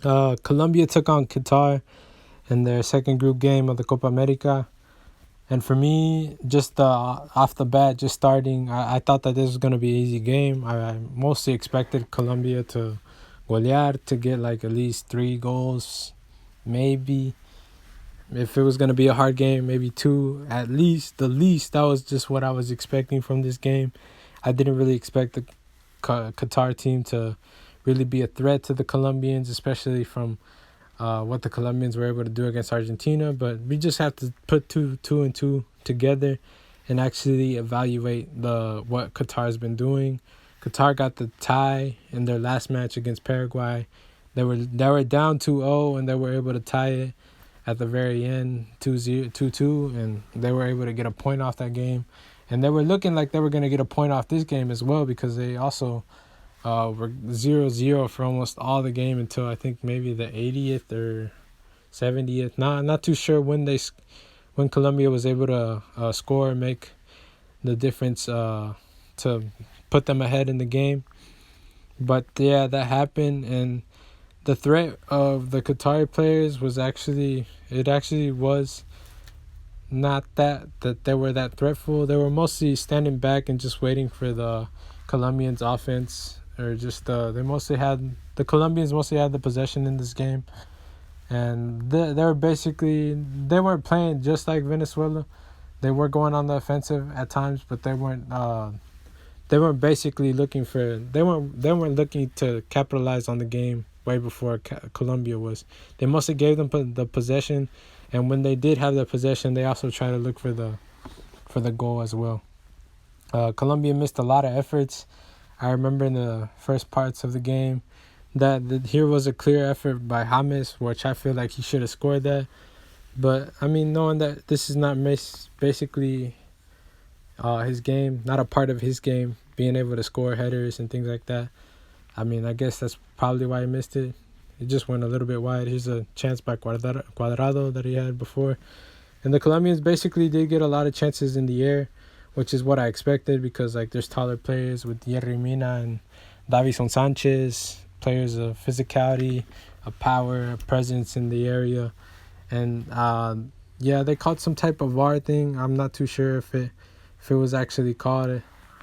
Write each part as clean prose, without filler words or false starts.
Colombia took on Qatar in their second group game of the Copa America. And for me, just off the bat, just starting, I thought that this was going to be an easy game. I mostly expected Colombia to golear, to get like at least 3 goals, maybe. If it was going to be a hard game, maybe 2 at least. The least, that was just what I was expecting from this game. I didn't really expect the Qatar team to really be a threat to the Colombians, especially from what the Colombians were able to do against Argentina. But we just have to put two and two together and actually evaluate what Qatar's been doing. Qatar got the tie in their last match against Paraguay. They were down 2-0 and they were able to tie it at the very end, 2-2, and they were able to get a point off that game. And they were looking like they were going to get a point off this game as well, because they also were 0-0 for almost all the game until I think maybe the 80th or 70th. Not too sure when Colombia was able to score and make the difference to put them ahead in the game. But yeah, that happened, and the threat of the Qatari players was actually not that they were that threatful. They were mostly standing back and just waiting for the Colombians' offense, or just the Colombians mostly had the possession in this game, and they weren't playing just like Venezuela. They were going on the offensive at times, but they weren't basically looking to capitalize on the game way before Colombia was. They mostly gave them the possession, and when they did have the possession, they also tried to look for the goal as well. Colombia missed a lot of efforts. I remember in the first parts of the game that here was a clear effort by James, which I feel like he should have scored that. But I mean, knowing that this is not basically his game, not a part of his game, being able to score headers and things like that, I mean, I guess that's probably why he missed it. It just went a little bit wide. Here's a chance by Cuadrado that he had before. And the Colombians basically did get a lot of chances in the air, which is what I expected, because like there's taller players with Yerry Mina and Davison Sanchez, players of physicality, a power, a presence in the area. And they caught some type of VAR thing. I'm not too sure if it was actually called.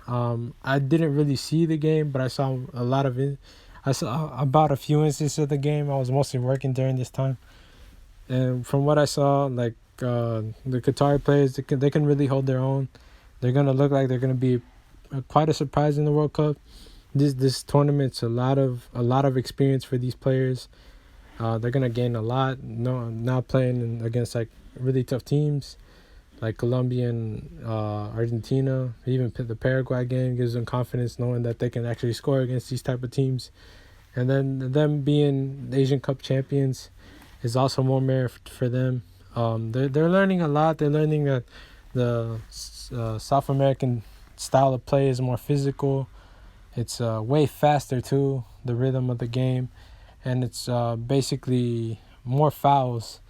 I didn't really see the game, but I saw I saw about a few instances of the game. I was mostly working during this time, and from what I saw, like the Qatari players, they can really hold their own. They're gonna look like they're gonna be quite a surprise in the World Cup. This tournament's a lot of experience for these players. They're gonna gain a lot. Now playing against like really tough teams like Colombia and Argentina. Even the Paraguay game gives them confidence, knowing that they can actually score against these type of teams. And then them being Asian Cup champions is also more merit for them. They're learning a lot. They're learning that the South American style of play is more physical. It's way faster too, the rhythm of the game, and it's basically more fouls.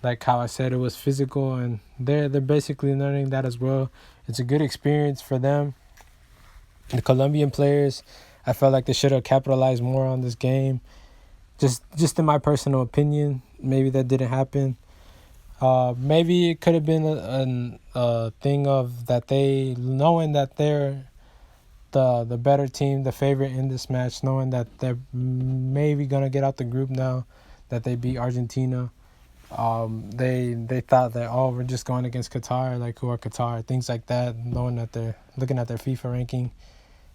Like how I said, it was physical, and they're basically learning that as well. It's a good experience for them. The Colombian players, I felt like they should have capitalized more on this game. Just in my personal opinion, maybe that didn't happen. Maybe it could have been a thing of that they knowing that they're the better team, the favorite in this match, knowing that they're maybe gonna get out the group now that they beat Argentina. They thought that, we're just going against Qatar, like who are Qatar, things like that, knowing that they're looking at their FIFA ranking,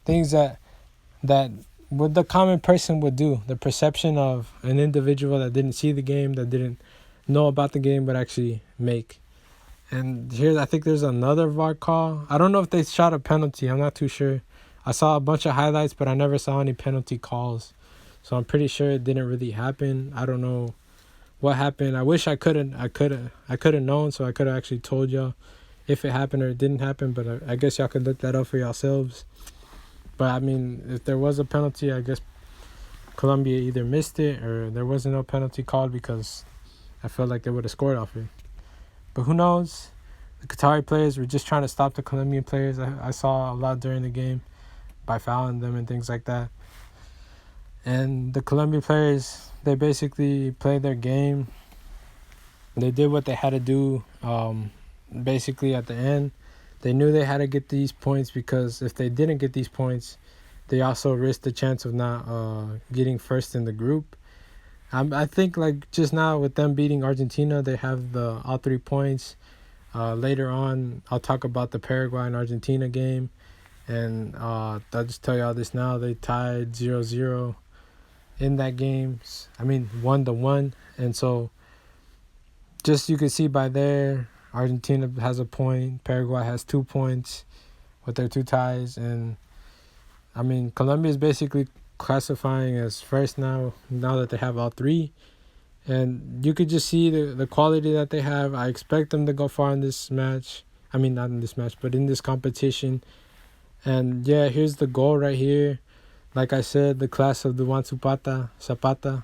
things that what the common person would do, the perception of an individual that didn't see the game, that didn't know about the game, would actually make. And here, I think there's another VAR call. I don't know if they shot a penalty. I'm not too sure. I saw a bunch of highlights, but I never saw any penalty calls. So I'm pretty sure it didn't really happen. I don't know what happened. I wish I could have known, so I could have actually told y'all if it happened or it didn't happen. But I guess y'all could look that up for yourselves. But I mean, if there was a penalty, I guess Colombia either missed it or there wasn't no penalty called, because I felt like they would have scored off it. But who knows? The Qatari players were just trying to stop the Colombian players. I saw a lot during the game by fouling them and things like that. And the Colombian players, they basically played their game. They did what they had to do. Basically, at the end, they knew they had to get these points because if they didn't get these points, they also risked the chance of not getting first in the group. I think like just now with them beating Argentina, they have the all 3 points. Later on, I'll talk about the Paraguay and Argentina game. And I'll just tell y'all this now. They tied 0-0 in that game. I mean, 1-1. And so just you can see by there, Argentina has a point. Paraguay has 2 points with their 2 ties. And, I mean, Colombia is basically classifying as first now that they have all 3. And you could just see the quality that they have. I expect them to go far in this match. I mean, not in this match, but in this competition. And, yeah, here's the goal right here. Like I said, the class of Duvan Zapata,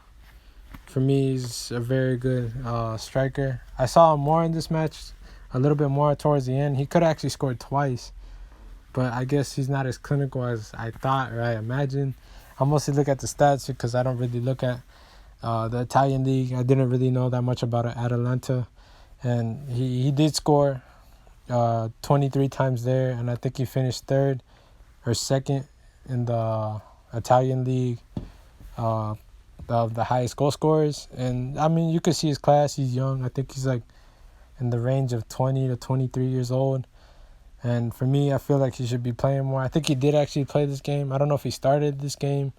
for me, is a very good striker. I saw him more in this match, a little bit more towards the end. He could have actually scored twice, but I guess he's not as clinical as I thought or I imagined. I mostly look at the stats because I don't really look at the Italian league. I didn't really know that much about Atalanta, and he did score 23 times there, and I think he finished third or second in the Italian league of the highest goal scorers. And I mean, you could see his class. He's young. I think he's like in the range of 20 to 23 years old. And for me, I feel like he should be playing more. I think he did actually play this game. I don't know if he started this game,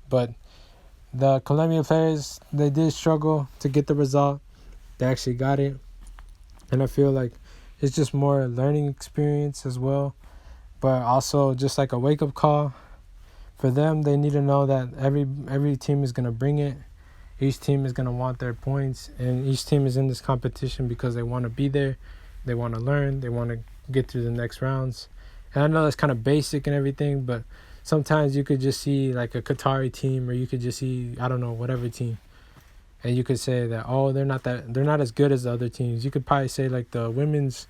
but the Colombian players, they did struggle to get the result. They actually got it. And I feel like it's just more learning experience as well, but also just like a wake-up call. For them, they need to know that every team is going to bring it. Each team is going to want their points, and each team is in this competition because they want to be there. They want to learn. They want to get through the next rounds. And I know that's kind of basic and everything, but sometimes you could just see like a Qatari team, or you could just see, I don't know, whatever team. And you could say that, oh, they're not as good as the other teams. You could probably say like the women's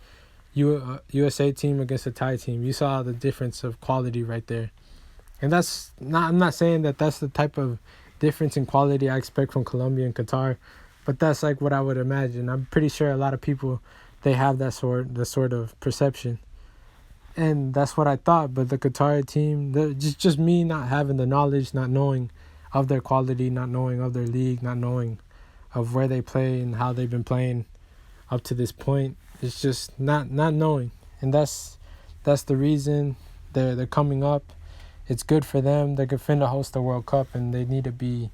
USA team against the Thai team. You saw the difference of quality right there. And I'm not saying that that's the type of difference in quality I expect from Colombia and Qatar, but that's like what I would imagine. I'm pretty sure a lot of people, they have the sort of perception. And that's what I thought. But the Qatari team, just me not having the knowledge, not knowing of their quality, not knowing of their league, not knowing of where they play and how they've been playing up to this point. It's just not knowing. And that's the reason they're coming up. It's good for them. They're finna host the World Cup, and they need to be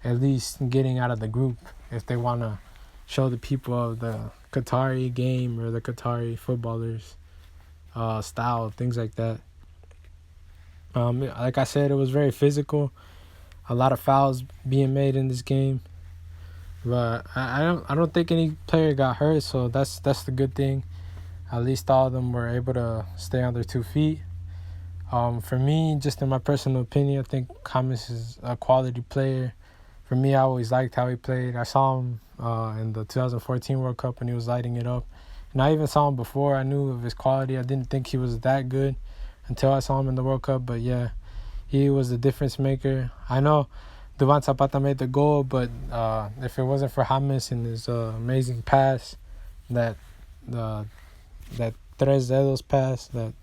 at least getting out of the group if they want to show the people of the Qatari game or the Qatari footballers style, things like that. Like I said, it was very physical. A lot of fouls being made in this game, but I don't think any player got hurt, so that's the good thing. At least all of them were able to stay on their 2 feet. For me, just in my personal opinion, I think James is a quality player. For me, I always liked how he played. I saw him in the 2014 World Cup, and he was lighting it up. And I even saw him before. I knew of his quality. I didn't think he was that good until I saw him in the World Cup. But, yeah, he was the difference maker. I know Duvan Zapata made the goal, but if it wasn't for James and his amazing pass, that tres dedos pass, that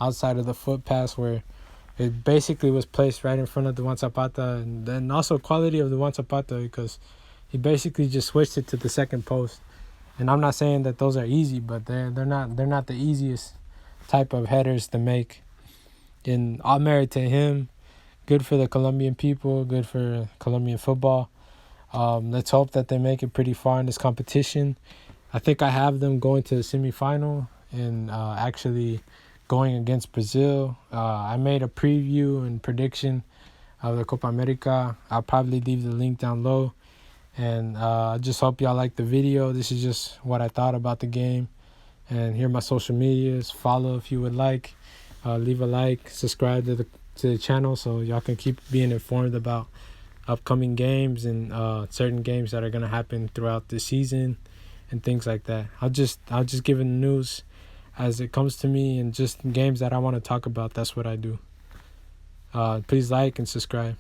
outside of the foot pass where it basically was placed right in front of Duvan Zapata, and then also quality of Duvan Zapata because he basically just switched it to the second post. And I'm not saying that those are easy, but they're not the easiest type of headers to make. And all merit to him. Good for the Colombian people, good for Colombian football. Let's hope that they make it pretty far in this competition. I think I have them going to the semifinal and actually going against Brazil. I made a preview and prediction of the Copa America. I'll probably leave the link down low. And I just hope y'all like the video. This is just what I thought about the game. And here are my social medias. Follow if you would like. Leave a like. Subscribe to the channel so y'all can keep being informed about upcoming games and certain games that are going to happen throughout the season and things like that. I'll just give it the news as it comes to me, and just games that I want to talk about. That's what I do. Please like and subscribe.